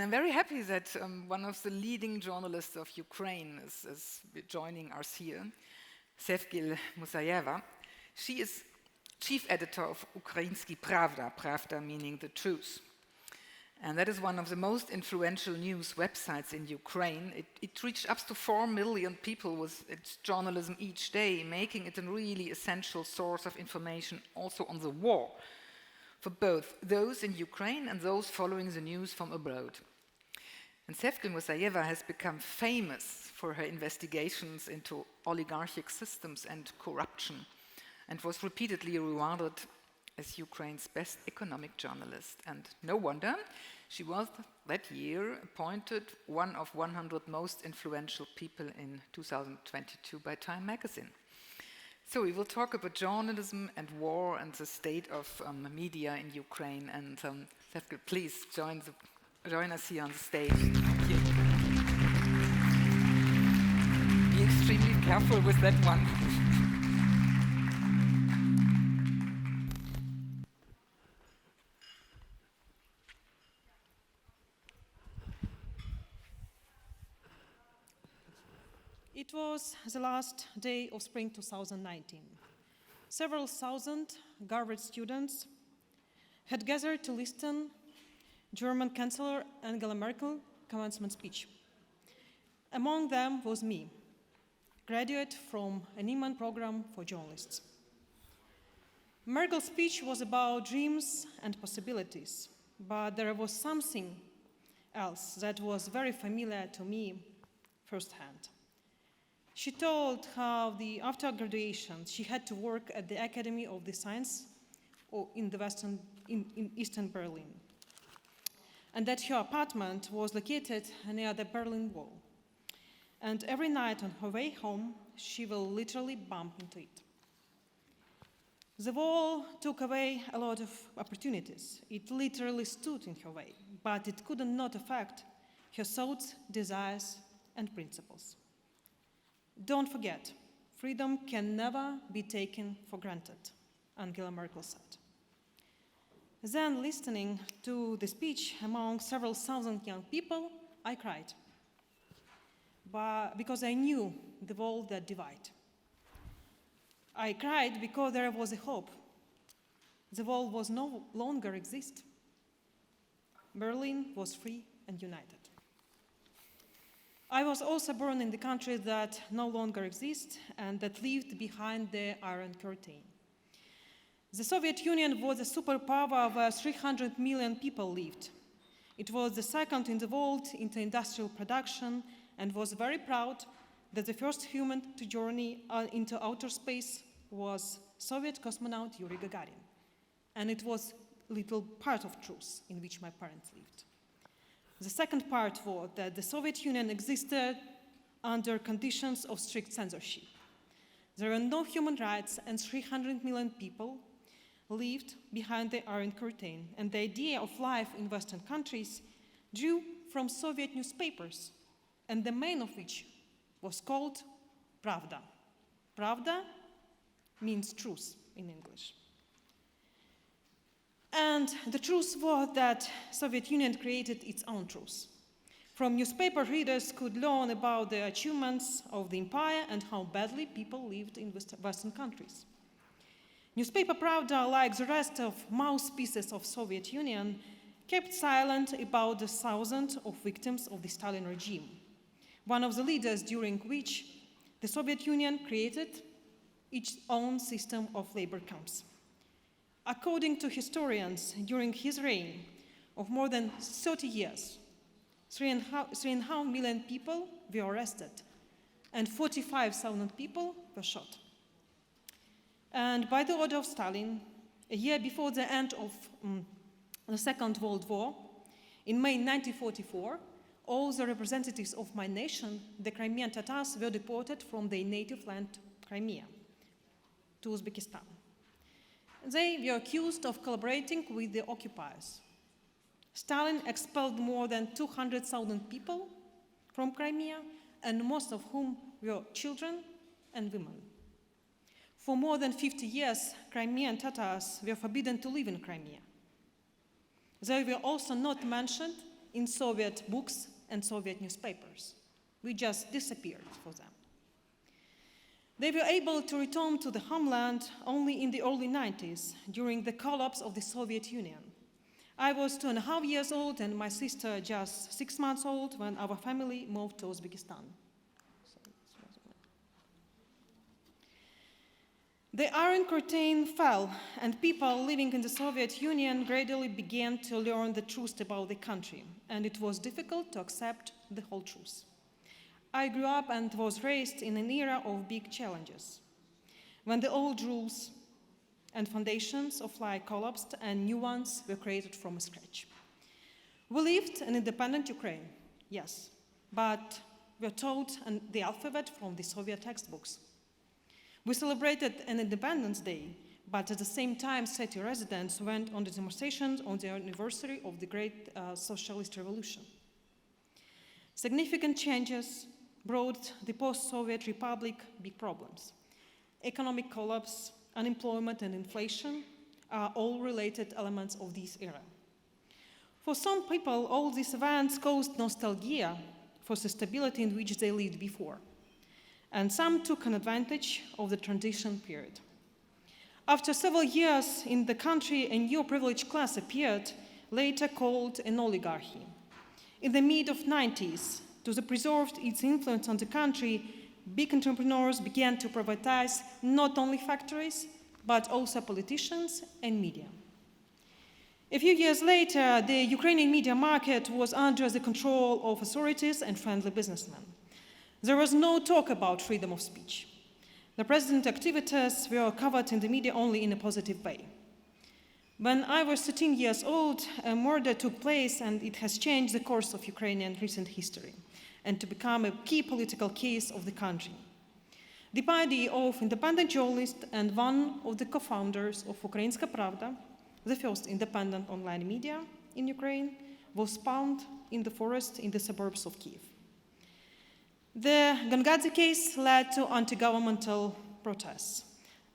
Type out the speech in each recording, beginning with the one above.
I'm very happy that one of the leading journalists of Ukraine is joining us here, Sevgil Musaieva. She is chief editor of Ukrainska Pravda, Pravda meaning the truth. And that is one of the most influential news websites in Ukraine. It reached up to 4 million people with its journalism each day, making it a really essential source of information also on the war, for both those in Ukraine and those following the news from abroad. And Sevgil Musaieva has become famous for her investigations into oligarchic systems and corruption, and was repeatedly rewarded as Ukraine's best economic journalist. And no wonder, she was that year appointed one of 100 most influential people in 2022 by Time magazine. So we will talk about journalism and war and the state of media in Ukraine. And Sevgil, please join us here on the stage. Thank you. Be extremely careful with that one. It was the last day of spring 2019. Several thousand Harvard students had gathered to listen German Chancellor Angela Merkel commencement speech. Among them was me, graduate from a Nieman program for journalists. Merkel's speech was about dreams and possibilities, but there was something else that was very familiar to me firsthand. She told how after graduation she had to work at the Academy of the Science in Eastern Berlin, and that her apartment was located near the Berlin Wall. And every night on her way home, she will literally bump into it. The wall took away a lot of opportunities. It literally stood in her way, but it could not affect her thoughts, desires, and principles. Don't forget, freedom can never be taken for granted, Angela Merkel said. Then, listening to the speech among several thousand young people, I cried. Because I knew the wall that divided. I cried because there was a hope. The wall was no longer exist. Berlin was free and united. I was also born in the country that no longer exists and that lived behind the Iron Curtain. The Soviet Union was a superpower where 300 million people lived. It was the second in the world into industrial production and was very proud that the first human to journey into outer space was Soviet cosmonaut Yuri Gagarin. And it was a little part of truth in which my parents lived. The second part was that the Soviet Union existed under conditions of strict censorship. There were no human rights and 300 million people lived behind the Iron Curtain, and the idea of life in Western countries drew from Soviet newspapers, and the main of which was called Pravda. Pravda means truth in English. And the truth was that Soviet Union created its own truth. From newspaper readers could learn about the achievements of the empire and how badly people lived in Western countries. Newspaper Pravda, like the rest of mouthpieces of Soviet Union, kept silent about the thousands of victims of the Stalin regime, one of the leaders during which the Soviet Union created its own system of labor camps. According to historians, during his reign of more than 30 years, 3.5 million people were arrested and 45,000 people were shot. And by the order of Stalin, a year before the end of the Second World War, in May 1944, all the representatives of my nation, the Crimean Tatars, were deported from their native land, Crimea, to Uzbekistan. They were accused of collaborating with the occupiers. Stalin expelled more than 200,000 people from Crimea, and most of whom were children and women. For more than 50 years, Crimean Tatars were forbidden to live in Crimea. They were also not mentioned in Soviet books and Soviet newspapers. We just disappeared for them. They were able to return to the homeland only in the early 90s, during the collapse of the Soviet Union. I was 2.5 years old and my sister just 6 months old when our family moved to Uzbekistan. The Iron Curtain fell, and people living in the Soviet Union gradually began to learn the truth about the country, and it was difficult to accept the whole truth. I grew up and was raised in an era of big challenges, when the old rules and foundations of life collapsed and new ones were created from scratch. We lived in independent Ukraine, yes, but we were taught the alphabet from the Soviet textbooks. We celebrated an Independence Day, but at the same time, city residents went on the demonstrations on the anniversary of the Great Socialist Revolution. Significant changes brought the post-Soviet Republic big problems. Economic collapse, unemployment, and inflation are all related elements of this era. For some people, all these events caused nostalgia for the stability in which they lived before, and some took an advantage of the transition period. After several years in the country, a new privileged class appeared, later called an oligarchy. In the mid-90s, to preserve its influence on the country, big entrepreneurs began to privatize not only factories, but also politicians and media. A few years later, the Ukrainian media market was under the control of authorities and friendly businessmen. There was no talk about freedom of speech. The president's activities were covered in the media only in a positive way. When I was 13 years old, a murder took place, and it has changed the course of Ukrainian recent history and to become a key political case of the country. The party of independent journalist and one of the co-founders of Ukrainska Pravda, the first independent online media in Ukraine, was found in the forest in the suburbs of Kyiv. The Gangadze case led to anti-governmental protests.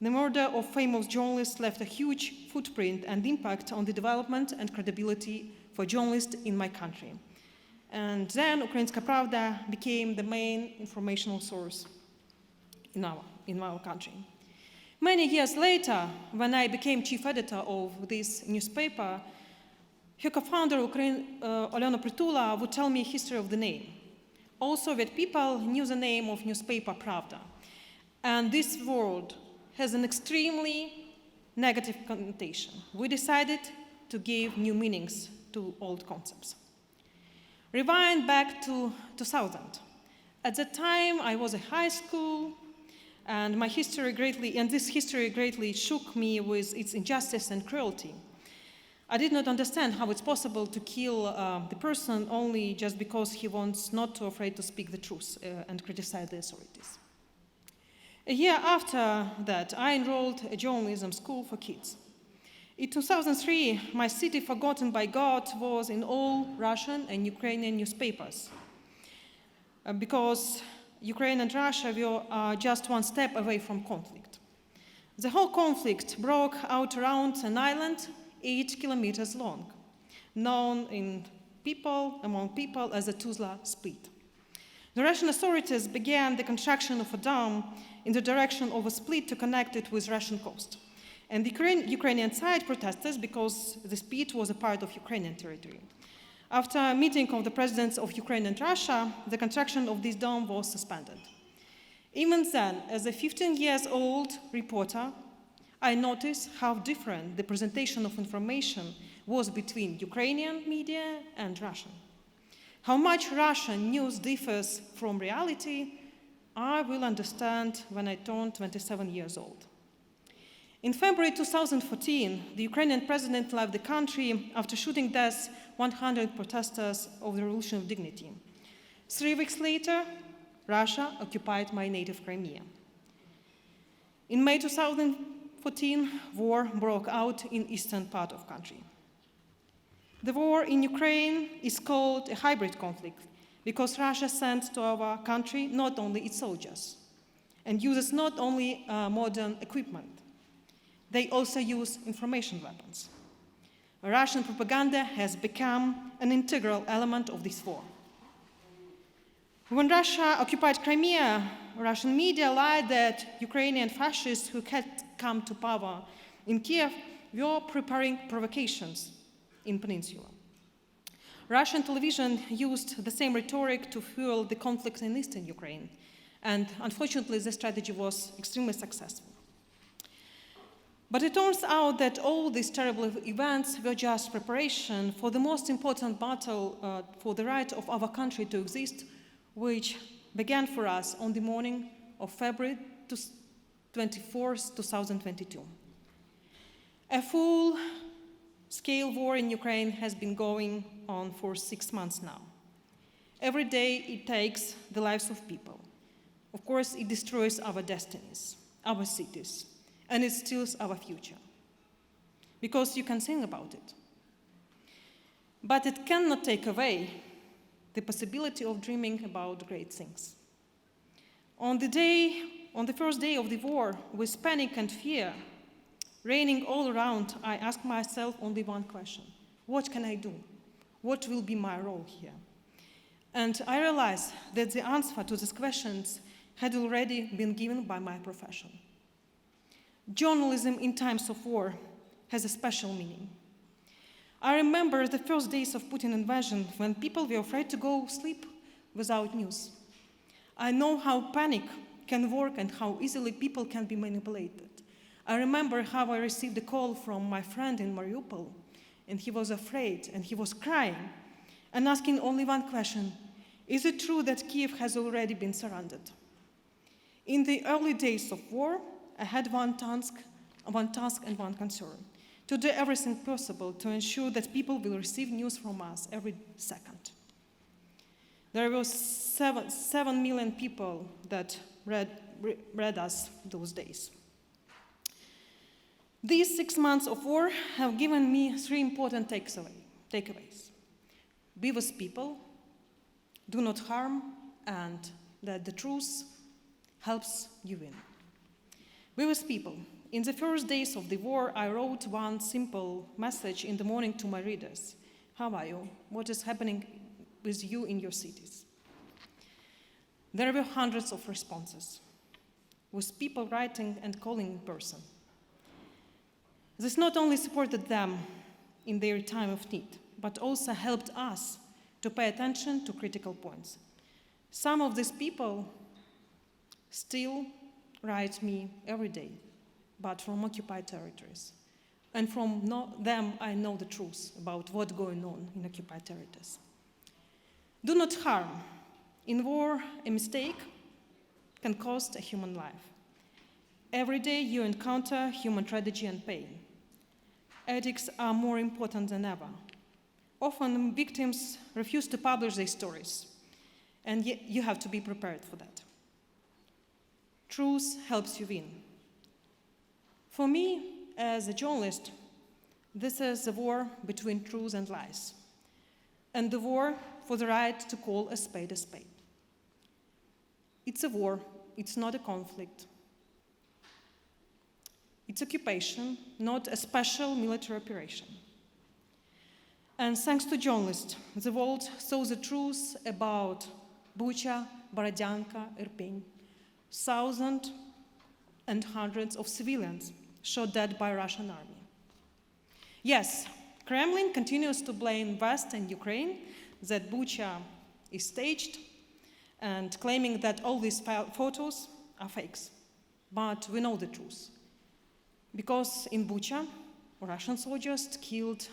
The murder of famous journalists left a huge footprint and impact on the development and credibility for journalists in my country. And then Ukrainska Pravda became the main informational source in our country. Many years later, when I became chief editor of this newspaper, her co-founder, Olyana Pritula, would tell me the history of the name. All Soviet people knew the name of newspaper Pravda. And this word has an extremely negative connotation. We decided to give new meanings to old concepts. Rewind back to 2000. At that time, I was in high school, and this history greatly shook me with its injustice and cruelty. I did not understand how it's possible to kill the person only just because he was not too afraid to speak the truth and criticize the authorities. A year after that, I enrolled a journalism school for kids. In 2003, my city, forgotten by God, was in all Russian and Ukrainian newspapers because Ukraine and Russia were just one step away from conflict. The whole conflict broke out around an island 8 kilometers long, known among people as the Tuzla Split. The Russian authorities began the construction of a dam in the direction of a split to connect it with Russian coast. And the Ukrainian side protested because the split was a part of Ukrainian territory. After a meeting of the presidents of Ukraine and Russia, the construction of this dam was suspended. Even then, as a 15-year-old reporter, I noticed how different the presentation of information was between Ukrainian media and Russian. How much Russian news differs from reality, I will understand when I turn 27 years old. In February 2014, the Ukrainian president left the country after shooting death 100 protesters of the Revolution of Dignity. 3 weeks later, Russia occupied my native Crimea. In May 2014, war broke out in eastern part of country. The war in Ukraine is called a hybrid conflict because Russia sends to our country not only its soldiers and uses not only modern equipment, they also use information weapons. Russian propaganda has become an integral element of this war. When Russia occupied Crimea, Russian media lied that Ukrainian fascists who had come to power in Kiev were preparing provocations in Peninsula. Russian television used the same rhetoric to fuel the conflict in eastern Ukraine, and unfortunately, the strategy was extremely successful. But it turns out that all these terrible events were just preparation for the most important battle for the right of our country to exist, which began for us on the morning of February 24th, 2022. A full-scale war in Ukraine has been going on for 6 months now. Every day it takes the lives of people. Of course, it destroys our destinies, our cities, and it steals our future. Because you can sing about it. But it cannot take away the possibility of dreaming about great things. On the first day of the war, with panic and fear reigning all around, I asked myself only one question: what can I do? What will be my role here? And I realized that the answer to these questions had already been given by my profession. Journalism in times of war has a special meaning. I remember the first days of Putin invasion when people were afraid to go sleep without news. I know how panic can work and how easily people can be manipulated. I remember how I received a call from my friend in Mariupol, and he was afraid and he was crying and asking only one question: is it true that Kiev has already been surrounded? In the early days of war, I had one task and one concern: to do everything possible to ensure that people will receive news from us every second. There were 7 million people that read us those days. These 6 months of war have given me 3 important takeaways. Be with people, do not harm, and that the truth helps you win. Be with people. In the first days of the war, I wrote one simple message in the morning to my readers: how are you? What is happening with you in your cities? There were hundreds of responses, with people writing and calling in person. This not only supported them in their time of need, but also helped us to pay attention to critical points. Some of these people still write me every day, but from occupied territories. And from them, I know the truth about what's going on in occupied territories. Do not harm. In war, a mistake can cost a human life. Every day you encounter human tragedy and pain. Ethics are more important than ever. Often victims refuse to publish their stories, and you have to be prepared for that. Truth helps you win. For me, as a journalist, this is a war between truth and lies, and the war for the right to call a spade a spade. It's a war, it's not a conflict. It's occupation, not a special military operation. And thanks to journalists, the world saw the truth about Bucha, Borodyanka, Irpin. Thousands and hundreds of civilians shot dead by Russian army. Yes, Kremlin continues to blame West and Ukraine that Bucha is staged and claiming that all these photos are fakes. But we know the truth. Because in Bucha, Russian soldiers killed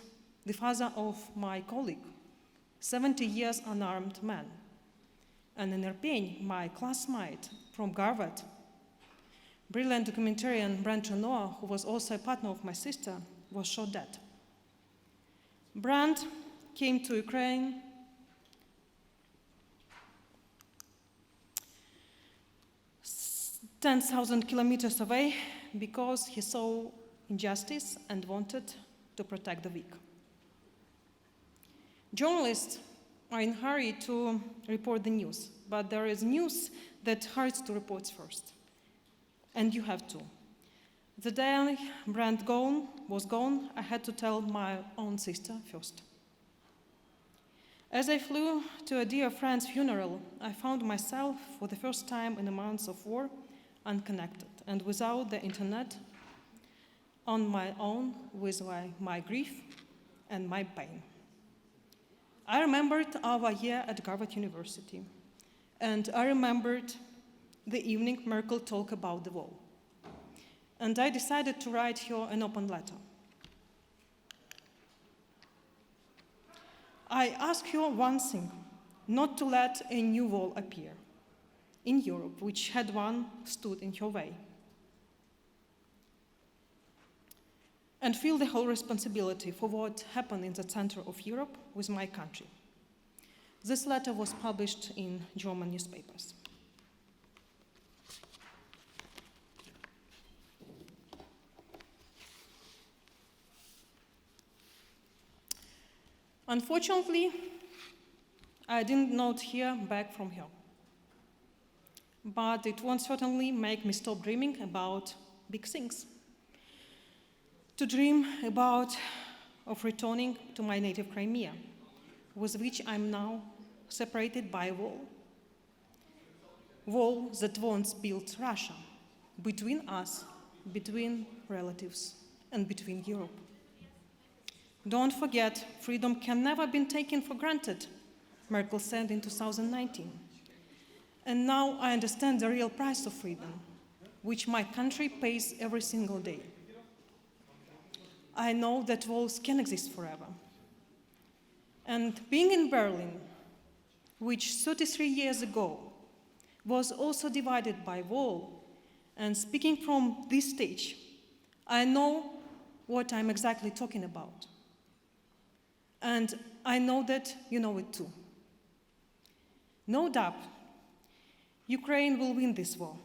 the father of my colleague, 70 years unarmed man. And in Irpin, my classmate from Harvard, brilliant documentarian Brent Noah, who was also a partner of my sister, was shot dead. Brent came to Ukraine 10,000 kilometers away because he saw injustice and wanted to protect the weak. Journalists are in a hurry to report the news, but there is news that hurts to report first. And you have to. The day Brand was gone, I had to tell my own sister first. As I flew to a dear friend's funeral, I found myself, for the first time in a month of war, unconnected and without the internet, on my own with my grief and my pain. I remembered our year at Harvard University, and I remembered the evening Merkel talked about the wall. And I decided to write her an open letter. I asked her one thing, not to let a new wall appear in Europe, which had one stood in her way, and feel the whole responsibility for what happened in the center of Europe with my country. This letter was published in German newspapers. Unfortunately, I did not hear back from her. But it won't certainly make me stop dreaming about big things. To dream of returning to my native Crimea, with which I'm now separated by a wall. Wall that once built Russia, between us, between relatives, and between Europe. Don't forget, freedom can never be taken for granted, Merkel said in 2019. And now I understand the real price of freedom, which my country pays every single day. I know that walls can exist forever. And being in Berlin, which 33 years ago was also divided by wall, and speaking from this stage, I know what I'm exactly talking about. And I know that you know it too. No doubt, Ukraine will win this war,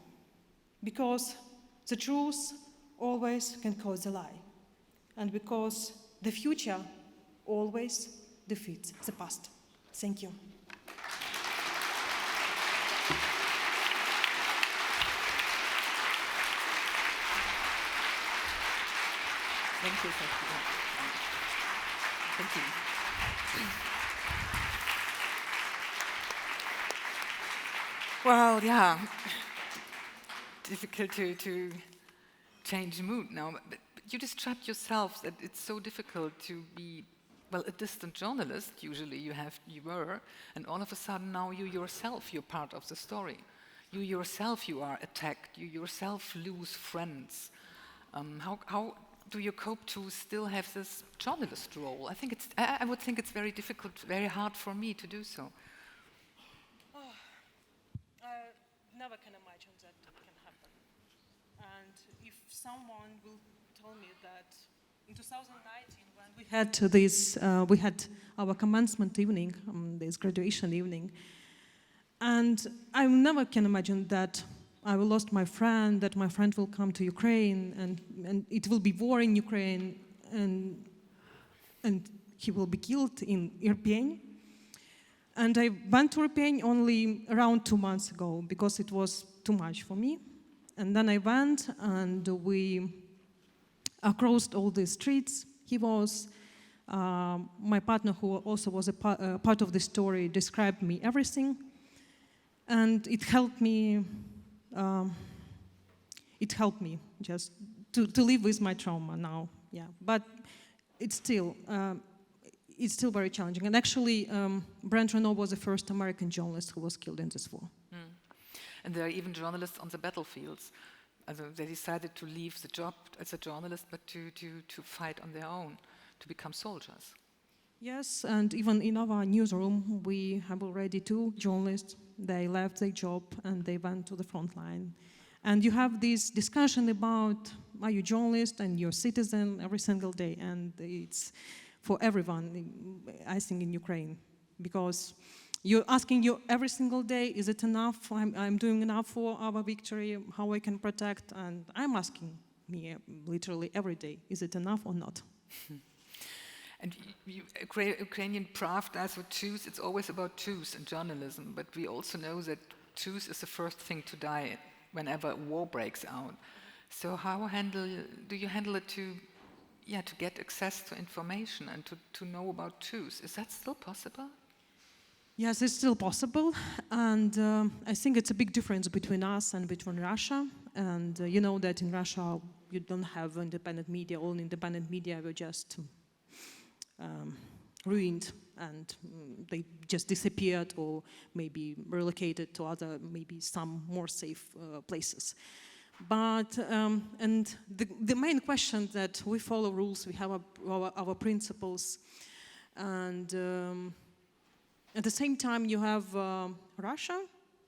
because the truth always can cause a lie, and because the future always defeats the past. Thank you. Thank you, Sevgil. Thank you. Well, yeah, difficult to change mood now. But you described yourself that it's so difficult to be, well, a distant journalist. Usually you were, and all of a sudden now you yourself, you're part of the story. You yourself, you are attacked. You yourself lose friends. How do you cope to still have this journalist role? I would think it's very difficult, very hard for me to do so. I never can imagine that it can happen. And if someone will tell me that in 2019, when we had our commencement evening, this graduation evening, and I never can imagine that I will lost my friend, that my friend will come to Ukraine, and it will be war in Ukraine, and he will be killed in Irpin. And I went to Irpin only around 2 months ago because it was too much for me. And then I went and we crossed all the streets. He was, my partner who also was a part of the story, described me everything. And it helped me just to live with my trauma now, yeah. But it's still very challenging. And actually, Brent Renault was the first American journalist who was killed in this war. Mm. And there are even journalists on the battlefields. They decided to leave the job as a journalist, but to fight on their own, to become soldiers. Yes, and even in our newsroom, we have already 2 journalists. They left their job and they went to the front line. And you have this discussion about, are you a journalist and you're a citizen every single day? And it's for everyone, I think, in Ukraine. Because you're asking you every single day, is it enough? I'm doing enough for our victory, how I can protect? And I'm asking me literally every day, is it enough or not? And Ukrainian Pravda, so truth, it's always about truth in journalism, but we also know that truth is the first thing to die whenever war breaks out. So do you handle it to get access to information and to know about truth? Is that still possible? Yes, it's still possible, and I think it's a big difference between us and between Russia. And you know that in Russia you don't have independent media. All independent media were just ruined, and they just disappeared or maybe relocated to other, maybe some more safe places. But and the main question that we follow rules, we have our principles, and at the same time you have Russia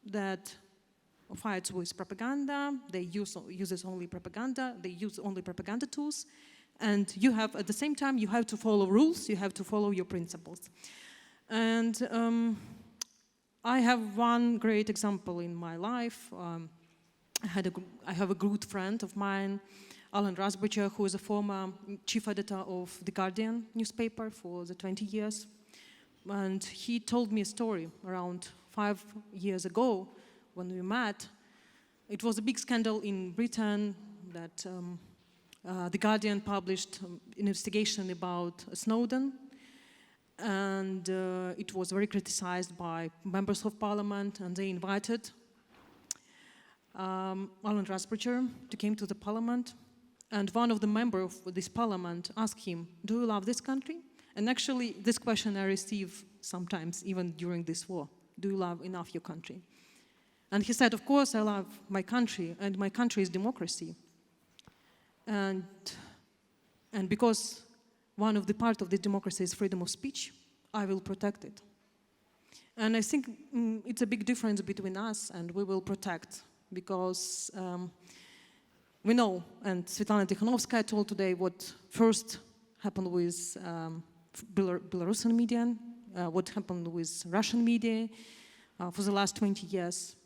that fights with propaganda. They uses only propaganda. They use only propaganda tools, and you have at the same time you have to follow rules. You have to follow your principles, and I have one great example in my life. I have a good friend of mine, Alan Rasbacher, who is a former chief editor of The Guardian newspaper for the 20 years. And he told me a story around 5 years ago when we met. It was a big scandal in Britain that The Guardian published an investigation about Snowden. And it was very criticized by members of parliament, and they invited Alan Rasbacher to come to the parliament, and one of the members of this parliament asked him, "Do you love this country?" And actually, this question I receive sometimes, even during this war. Do you love enough your country? And he said, "Of course I love my country, and my country is democracy. And because one of the parts of this democracy is freedom of speech, I will protect it." And I think it's a big difference between us, and we will protect. Because we know, and Svetlana Tikhanovskaya told today what first happened with Belarusian media, what happened with Russian media for the last 20 years.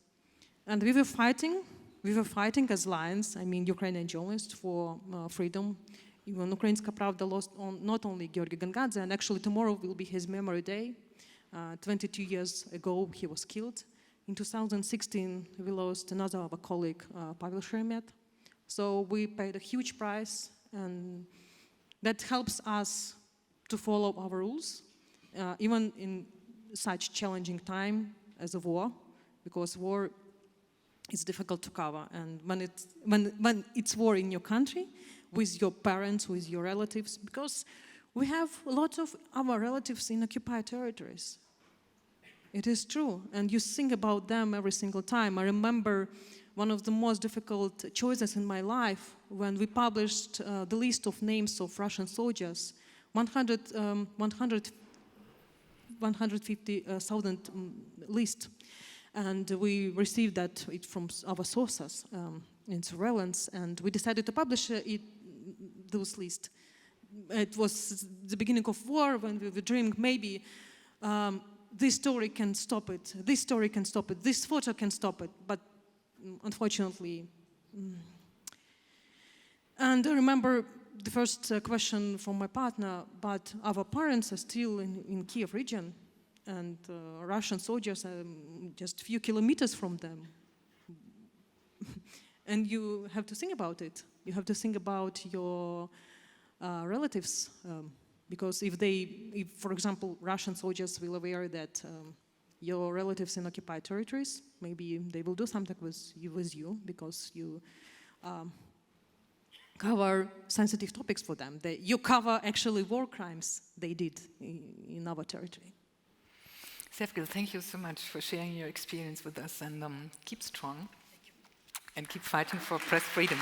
And we were fighting as lions, I mean Ukrainian journalists, for freedom. Even Ukrainska Pravda lost not only Georgy Gangadze, and actually tomorrow will be his memory day. 22 years ago he was killed. In 2016, we lost another of our colleague, Pavel Sheremet. So we paid a huge price, and that helps us to follow our rules, even in such challenging time as a war, because war is difficult to cover. And when it's war in your country, with your parents, with your relatives, because we have a lot of our relatives in occupied territories. It is true, and you think about them every single time. I remember one of the most difficult choices in my life when we published the list of names of Russian soldiers, 150,000 list, and we received that from our sources in surveillance, and we decided to publish those lists. It was the beginning of war when we were dreaming maybe this story can stop it, this story can stop it, this photo can stop it, but unfortunately. And I remember the first question from my partner, but our parents are still in Kiev region, and Russian soldiers are just a few kilometers from them. And you have to think about it. You have to think about your relatives, because if, for example, Russian soldiers will aware that your relatives in occupied territories, maybe they will do something with you because you cover sensitive topics for them. You cover actually war crimes they did in our territory. Sevgil, thank you so much for sharing your experience with us, and keep strong and keep fighting for press freedom.